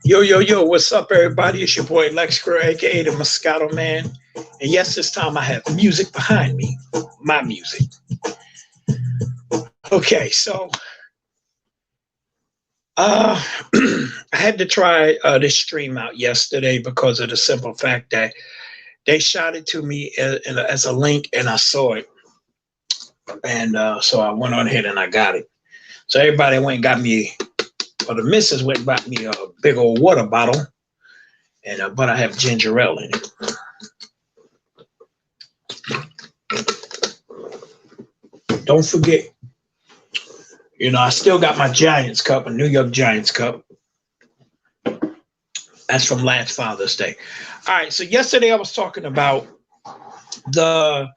Yo, yo, yo, what's up, everybody? It's your boy Lex Crow, aka the Moscato Man. And yes, this time I have music behind me, my music. Okay, so uh, I had to try this stream out yesterday because of the simple fact that they shot it to me as a link and I saw it. And so I went on ahead and I got it. So everybody went and got me, or the missus went and bought me a big old water bottle. And but I have ginger ale in it. Don't forget, I still got my Giants cup, a New York Giants cup. That's from last Father's Day. All right, so yesterday I was talking about the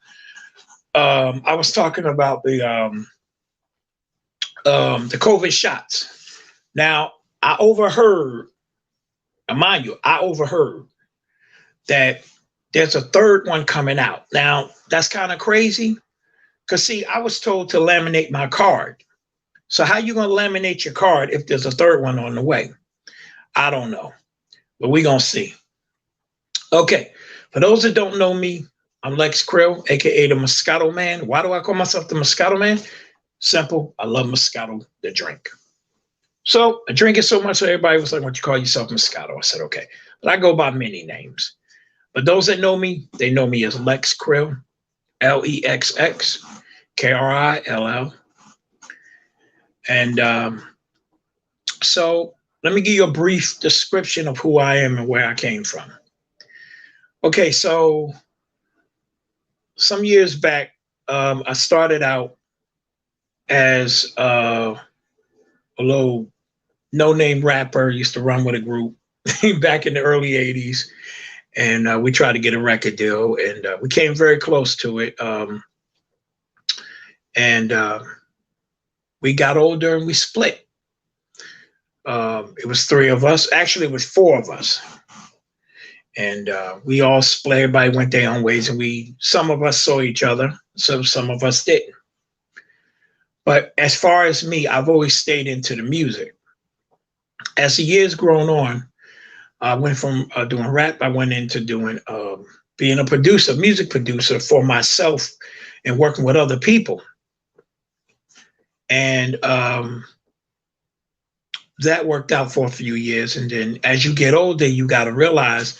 the COVID shots. Now I overheard, mind you, I overheard that there's a third one coming out. Now that's kind of crazy, because see, I was told to laminate my card. So how you gonna laminate your card if there's a third one on the way? I don't know, but we're gonna see. Okay, for those that don't know me, I'm Lex Krill, aka the Moscato Man. Why do I call myself the Moscato Man? Simple, I love Moscato, the drink. So I drink it so much that everybody was like, "Why don't you call yourself Moscato?" I said, "Okay," but I go by many names. But those that know me, they know me as Lex Krill, LEXX KRILL. And so let me give you a brief description of who I am and where I came from. Okay, so some years back, I started out as a little no-name rapper, used to run with a group back in the early 80s. And we tried to get a record deal, and we came very close to it. And we got older and we split. It was three of us. Actually, it was four of us. And we all split. Everybody went their own ways, and some of us saw each other, so some of us didn't. But as far as me, I've always stayed into the music. As the years grown on, I went from doing rap, I went into doing being a producer, music producer for myself and working with other people. And that worked out for a few years. And then as you get older, you got to realize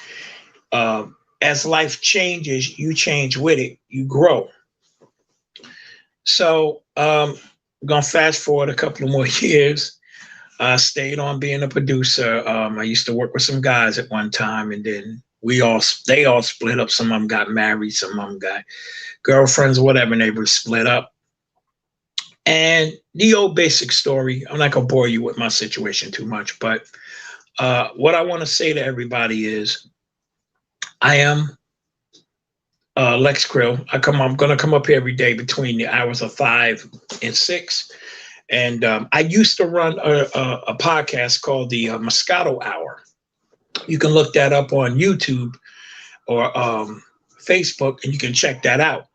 as life changes, you change with it, you grow. So I'm going to fast forward a couple of more years. I stayed on being a producer. I used to work with some guys at one time, and then they all split up. Some of them got married, some of them got girlfriends or whatever, and they were split up. And the old basic story, I'm not going to bore you with my situation too much, but what I want to say to everybody is I am Lex Krill. I'm going to come up here every day between the hours of 5 and 6. And I used to run a podcast called the Moscato Hour. You can look that up on YouTube or Facebook, and you can check that out.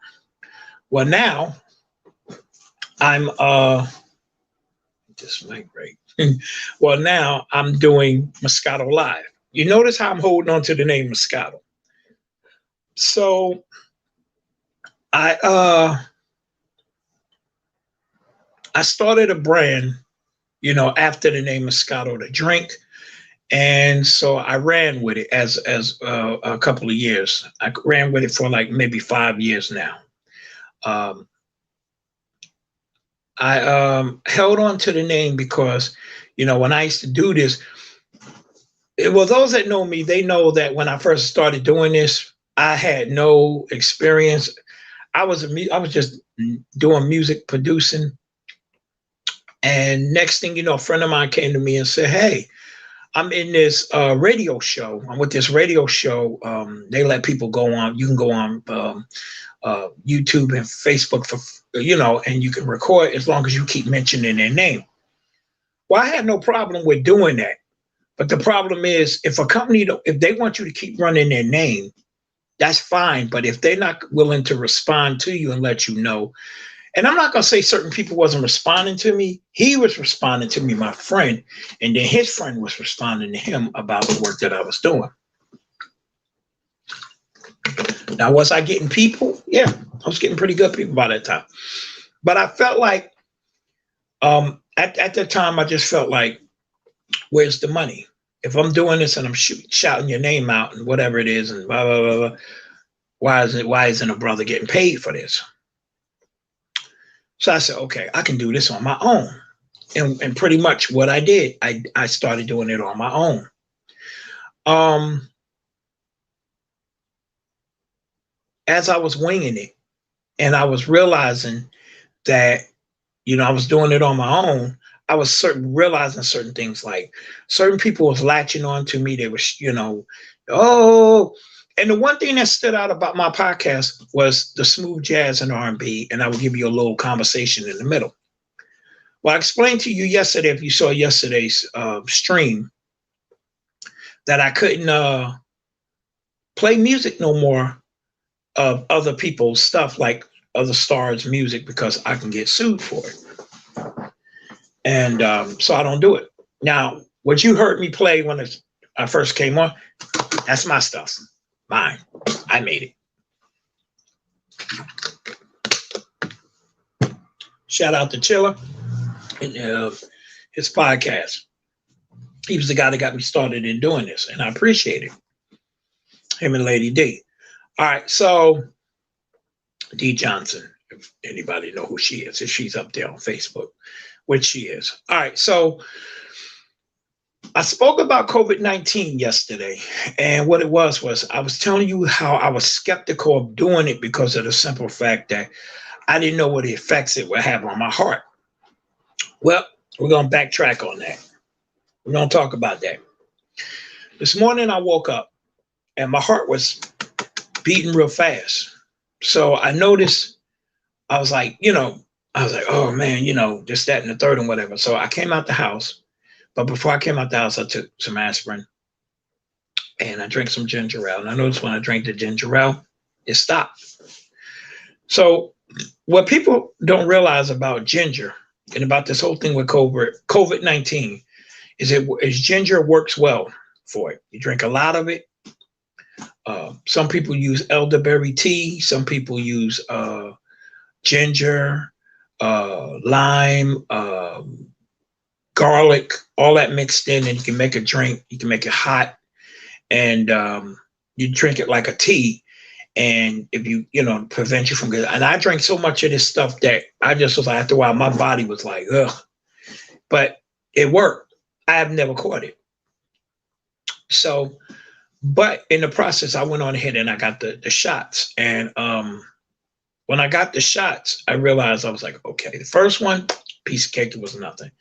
Well, now I'm just migrate. Well, now I'm doing Moscato Live. You notice how I'm holding on to the name Moscato. So I started a brand, after the name Moscato, the drink. And so I ran with it as a couple of years. I ran with it for like maybe 5 years now. I held on to the name because, when I used to do this, those that know me, they know that when I first started doing this, I had no experience. I was just doing music producing. And next thing you know, a friend of mine came to me and said, "Hey, I'm in this radio show. I'm with this radio show. They let people go on. You can go on YouTube and Facebook and you can record as long as you keep mentioning their name." Well, I had no problem with doing that. But the problem is, if a company, if they want you to keep running their name, that's fine. But if they're not willing to respond to you and let you know, And I'm not going to say certain people wasn't responding to me. He was responding to me, my friend, and then his friend was responding to him about the work that I was doing. Now, was I getting people? Yeah, I was getting pretty good people by that time. But I felt like at that time, I just felt like, where's the money? If I'm doing this and I'm shouting your name out and whatever it is and blah, blah, blah, blah, why isn't a brother getting paid for this? So I said, okay, I can do this on my own. And pretty much what I did, I started doing it on my own. As I was winging it and I was realizing that, I was doing it on my own, I was realizing certain things, like certain people was latching on to me. They was, oh, and the one thing that stood out about my podcast was the smooth jazz and R&B, and I would give you a little conversation in the middle. Well, I explained to you yesterday, if you saw yesterday's stream, that I couldn't play music no more of other people's stuff, like other stars' music, because I can get sued for it. And so I don't do it. Now, what you heard me play when I first came on, that's my stuff. Mine. I made it. Shout out to Chiller and his podcast. He was the guy that got me started in doing this, and I appreciate it. Him and Lady D. All right, so D Johnson, if anybody know who she is, if she's up there on Facebook, which she is. All right, so I spoke about COVID-19 yesterday, and what it was I was telling you how I was skeptical of doing it because of the simple fact that I didn't know what the effects it would have on my heart. Well, we're going to backtrack on that. We're going to talk about that. This morning I woke up and my heart was beating real fast. So I noticed, I was like, oh man, just that and the third and whatever. So I came out the house. But before I came out the house, I took some aspirin and I drank some ginger ale. And I noticed when I drank the ginger ale, it stopped. So what people don't realize about ginger and about this whole thing with COVID-19 is ginger works well for it. You drink a lot of it. Some people use elderberry tea. Some people use ginger, lime, garlic, all that mixed in, and you can make a drink. You can make it hot, and you drink it like a tea. And if prevent you from getting. And I drank so much of this stuff that I just was like, after a while, my body was like, ugh. But it worked. I have never caught it. So, but in the process, I went on ahead and I got the shots. And when I got the shots, I realized I was like, okay, the first one, piece of cake, it was nothing.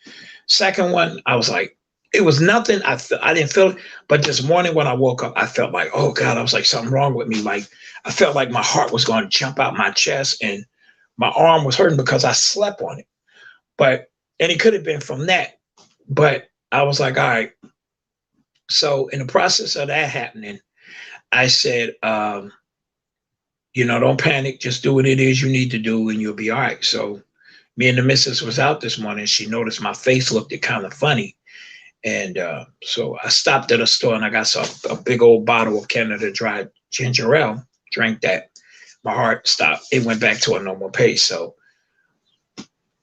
Second one, I was like, it was nothing. I didn't feel it. But this morning when I woke up, I felt like, oh God, I was like, something wrong with me. Like, I felt like my heart was going to jump out my chest and my arm was hurting because I slept on it. And it could have been from that. But I was like, all right. So in the process of that happening, I said, don't panic. Just do what it is you need to do and you'll be all right. So me and the missus was out this morning. She noticed my face looked kind of funny. And so I stopped at a store and I got a big old bottle of Canada Dry ginger ale, drank that. My heart stopped. It went back to a normal pace. So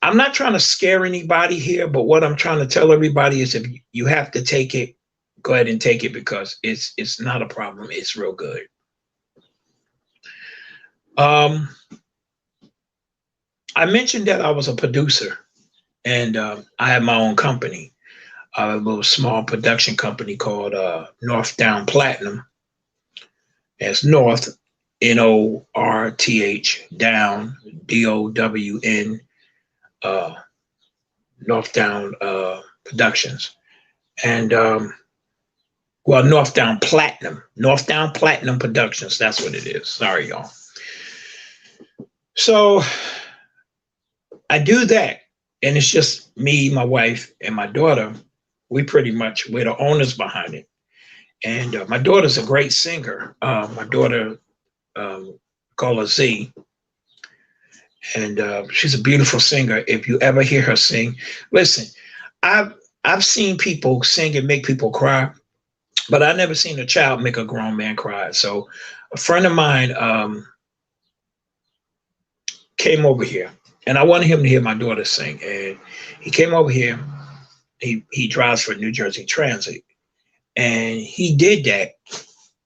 I'm not trying to scare anybody here, but what I'm trying to tell everybody is if you have to take it, go ahead and take it because it's not a problem. It's real good. I mentioned that I was a producer and I had my own company. A little small production company called North Down Platinum. That's North, North, down, DOWN, North Down Productions. And, North Down Platinum Productions. That's what it is. Sorry, y'all. So I do that. And it's just me, my wife, and my daughter. We're the owners behind it. And my daughter's a great singer. My daughter, call her Z. and she's a beautiful singer. If you ever hear her sing, listen, I've I've seen people sing and make people cry, but I never seen a child make a grown man cry. So a friend of mine came over here, and I wanted him to hear my daughter sing, and he came over here. He drives for New Jersey Transit, and he did that,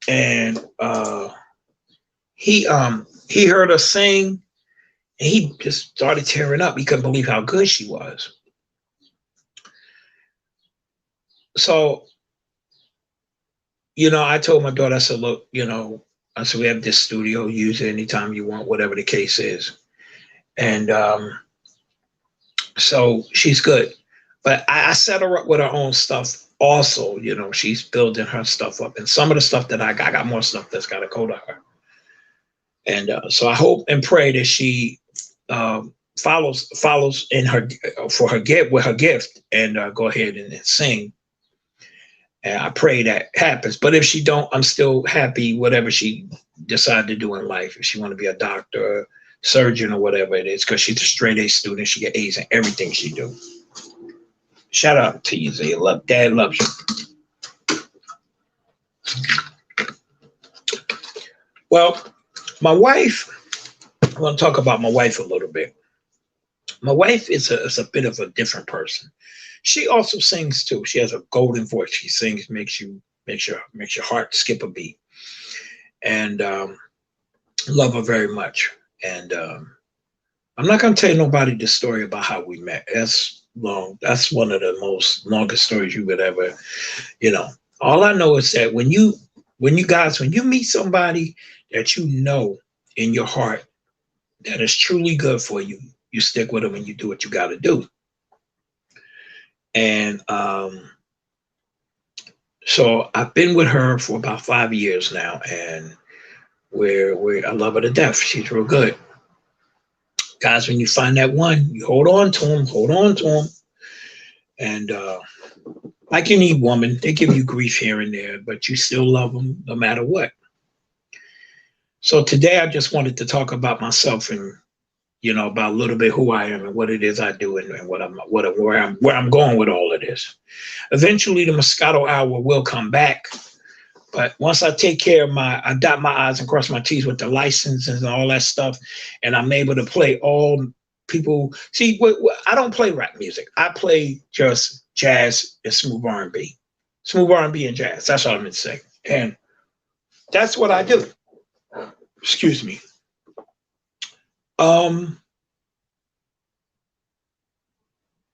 and he heard her sing, and he just started tearing up. He couldn't believe how good she was. So, I told my daughter, I said, look, I said, we have this studio, use it anytime you want, whatever the case is. And so she's good. But I set her up with her own stuff also. She's building her stuff up. And some of the stuff that I got more stuff that's got to go to her. And so I hope and pray that she follows in her for her gift with her gift and go ahead and sing. And I pray that happens. But if she don't, I'm still happy whatever she decided to do in life. If she want to be a doctor, surgeon, or whatever it is, because she's a straight A student, she get A's in everything she do. Shout out to you, Zay. Dad loves you. Well, my wife, I'm going to talk about my wife a little bit. My wife is a bit of a different person. She also sings too. She has a golden voice. She sings, makes your heart skip a beat. And love her very much. And I'm not going to tell nobody the story about how we met. That's long. That's one of the most longest stories you would ever, All I know is that when you meet somebody that you know in your heart that is truly good for you, you stick with them and you do what you got to do. And so I've been with her for about 5 years now, and I love her to death. She's real good. Guys, when you find that one, you hold on to them. And like any woman, they give you grief here and there, but you still love them no matter what. So today I just wanted to talk about myself and, about a little bit who I am and what it is I do and where I'm going with all of this. Eventually the Moscato hour will come back. But once I take care of I dot my I's and cross my T's with the licenses and all that stuff, and I'm able to play all people. See, I don't play rap music. I play just jazz and smooth R&B. Smooth R&B and jazz. That's what I'm going to say. And that's what I do. Excuse me.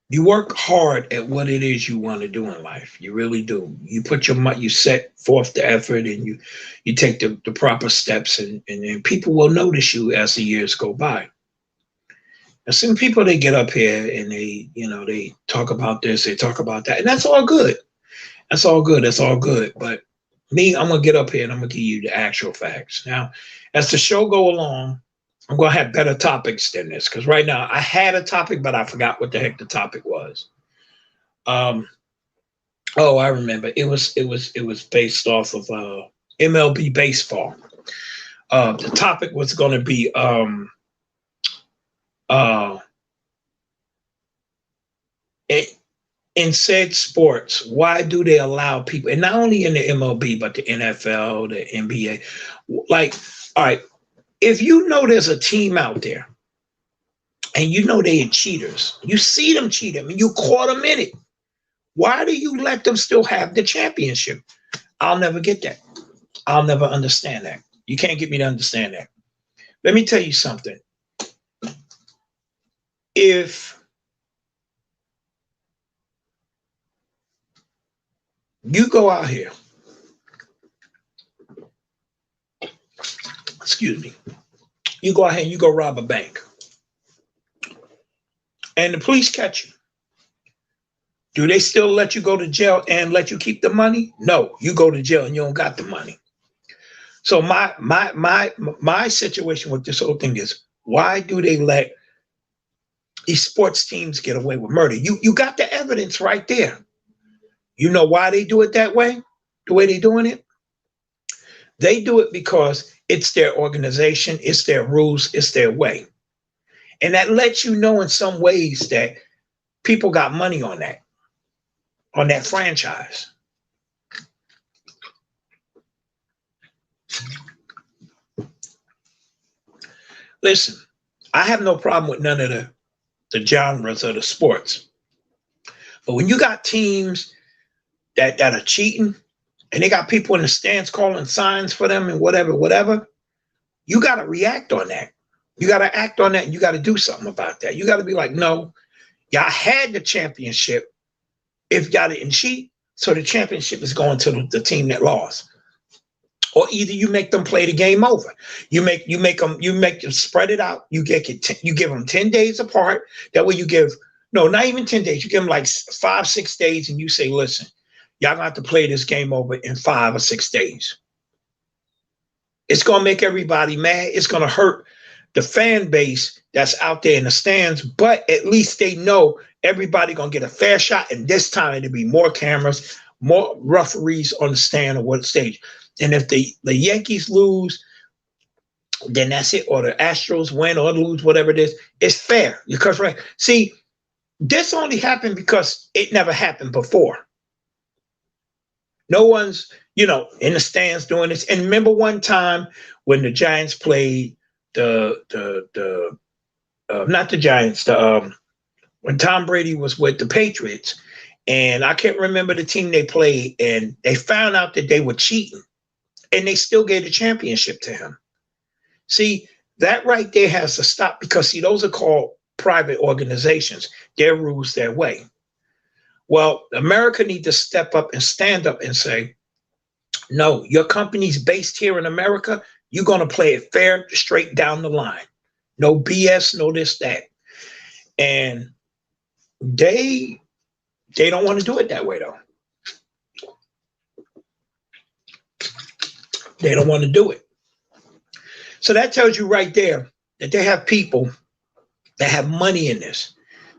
You work hard at what it is you want to do in life. You really do. You put you set forth the effort, and you take the proper steps, and people will notice you as the years go by. And some people, they get up here and they talk about this, they talk about that, and that's all good. That's all good. That's all good. But me, I'm gonna get up here and I'm gonna give you the actual facts. Now, as the show go along, I'm going to have better topics than this, because right now I had a topic, but I forgot what the heck the topic was. I remember. It was based off of MLB baseball. The topic was going to be in said sports, why do they allow people, and not only in the MLB, but the NFL, the NBA, like, all right, if you know there's a team out there and you know they are cheaters, you see them cheat them and you caught them in it, why do you let them still have the championship? I'll never get that. I'll never understand that. You can't get me to understand that. Let me tell you something. If you go out here, excuse me, you go ahead and you go rob a bank, and the police catch you, do they still let you go to jail and let you keep the money? No, you go to jail and you don't got the money. So my situation with this whole thing is, why do they let these sports teams get away with murder? You got the evidence right there. You know why they do it that way? The way they're doing it? They do it because it's their organization, it's their rules, it's their way. And that lets you know in some ways that people got money on that franchise. Listen, I have no problem with none of the genres of the sports. But when you got teams that are cheating and they got people in the stands calling signs for them and whatever, you got to react on that. You got to act on that and you got to do something about that. You got to be like, no, y'all had the championship if y'all didn't cheat. So the championship is going to the team that lost. Or either you make them play the game over. You make them spread it out. You give them 10 days apart. That way you give, no, not even 10 days. You give them like 5, 6 days and you say, listen, y'all gonna have to play this game over in 5 or 6 days. It's gonna make everybody mad. It's gonna hurt the fan base that's out there in the stands, but at least they know everybody gonna get a fair shot. And this time it'll be more cameras, more referees on the stand or what stage. And if the Yankees lose, then that's it. Or the Astros win or lose, whatever it is, it's fair. Because right, see, this only happened because it never happened before. No one's, in the stands doing this. And remember one time when the Giants played not the Giants, when Tom Brady was with the Patriots, and I can't remember the team they played, and they found out that they were cheating, and they still gave the championship to him. See, that right there has to stop because, see, those are called private organizations. Their rules, their way. Well, America needs to step up and stand up and say, no, your company's based here in America. You're going to play it fair, straight down the line. No BS, no this, that. And they don't want to do it that way, though. They don't want to do it. So that tells you right there that they have people that have money in this.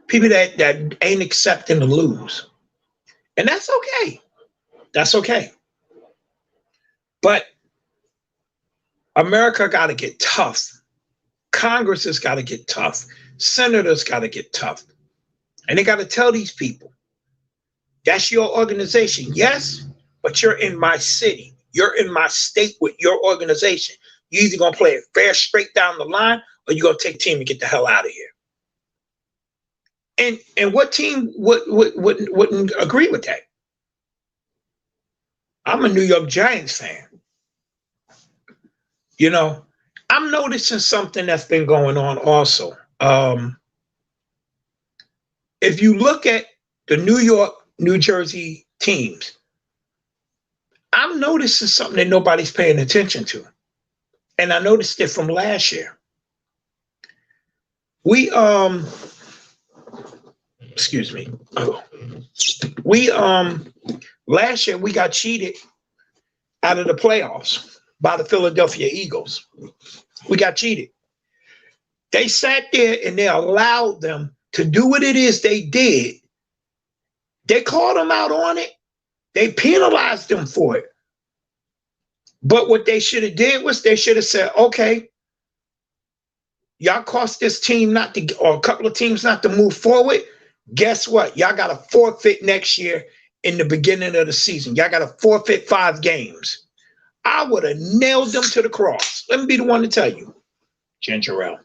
People that ain't accepting to lose. And that's okay. That's okay. But America got to get tough. Congress has got to get tough. Senators got to get tough. And they got to tell these people, that's your organization. Yes, but you're in my city. You're in my state with your organization. You either going to play it fair, straight down the line, or you're going to take team and get the hell out of here. And what team wouldn't agree with that? I'm a New York Giants fan. I'm noticing something that's been going on also. If you look at the New York, New Jersey teams, I'm noticing something that nobody's paying attention to. And I noticed it from last year. Excuse me. Last year we got cheated out of the playoffs by the Philadelphia Eagles. We got cheated. They sat there and they allowed them to do what it is they did. They called them out on it. They penalized them for it. But what they should have did was they should have said, okay, y'all cost this team or a couple of teams not to move forward. Guess what? Y'all got to forfeit next year in the beginning of the season. Y'all got to forfeit 5 games. I would have nailed them to the cross. Let me be the one to tell you, Ginger Ale.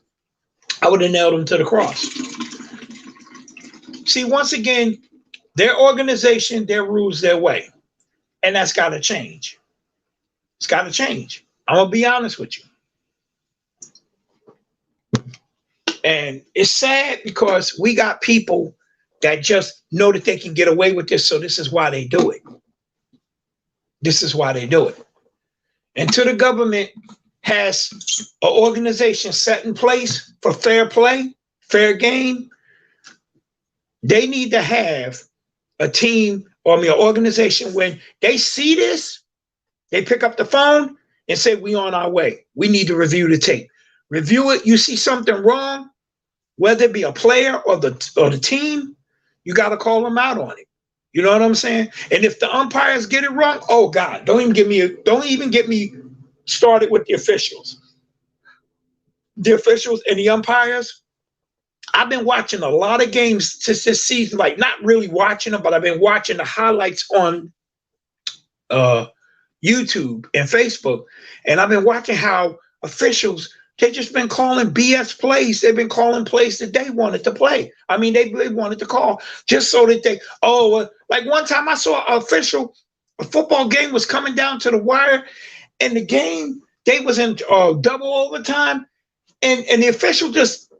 I would have nailed them to the cross. See, once again, their organization, their rules, their way. And that's got to change. It's got to change. I'm going to be honest with you. And it's sad because we got people that just know that they can get away with this. So this is why they do it. This is why they do it. Until the government has an organization set in place for fair play, fair game, they need to have a team or an organization when they see this, they pick up the phone and say, we on our way. We need to review the tape. Review it. You see something wrong, whether it be a player or the team, you got to call them out on it. You know what I'm saying? And if the umpires get it wrong, oh God, don't even get me started with the officials. The officials and the umpires, I've been watching a lot of games this season, like not really watching them, but I've been watching the highlights on uh, YouTube and Facebook, and I've been watching how officials they just been calling BS plays. They've been calling plays that they wanted to play. I mean, they wanted to call just so that like one time I saw an official, a football game was coming down to the wire, and the game they was in double overtime, and the official just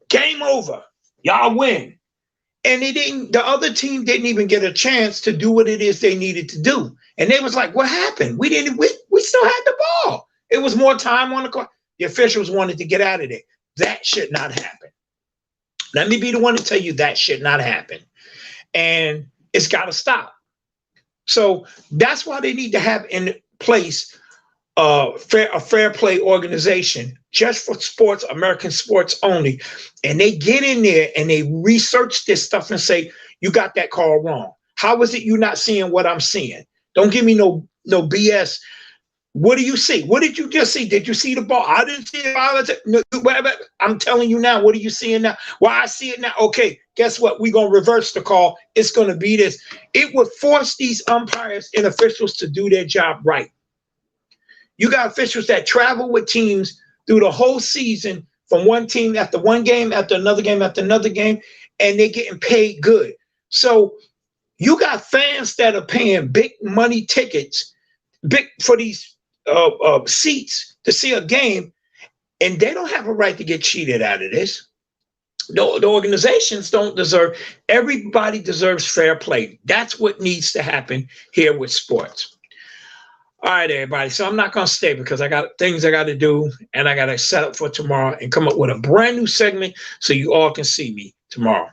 game over, y'all win. And the other team didn't even get a chance to do what it is they needed to do. And they was like, what happened? We still had the ball. It was more time on the clock. The officials wanted to get out of there. That should not happen. Let me be the one to tell you that should not happen. And it's got to stop. So that's why they need to have in place a fair play organization just for sports, American sports only. And they get in there and they research this stuff and say, you got that call wrong. How is it you're not seeing what I'm seeing? Don't give me no BS. What do you see? What did you just see? Did you see the ball? I didn't see it. No, I'm telling you now. What are you seeing now? Well, I see it now. Okay, guess what? We're going to reverse the call. It's going to be this. It would force these umpires and officials to do their job right. You got officials that travel with teams through the whole season from one team after one game, after another game, after another game, and they're getting paid good. So you got fans that are paying big money tickets for these seats to see a game, and they don't have a right to get cheated out of this. The organizations don't deserve. Everybody deserves fair play. That's what needs to happen here with sports. All right, everybody. So I'm not going to stay because I got things I got to do, and I got to set up for tomorrow and come up with a brand new segment so you all can see me tomorrow.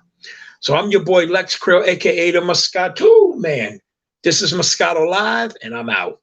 So I'm your boy Lex Krill, aka the Moscato Man. This is Moscato Live, and I'm out.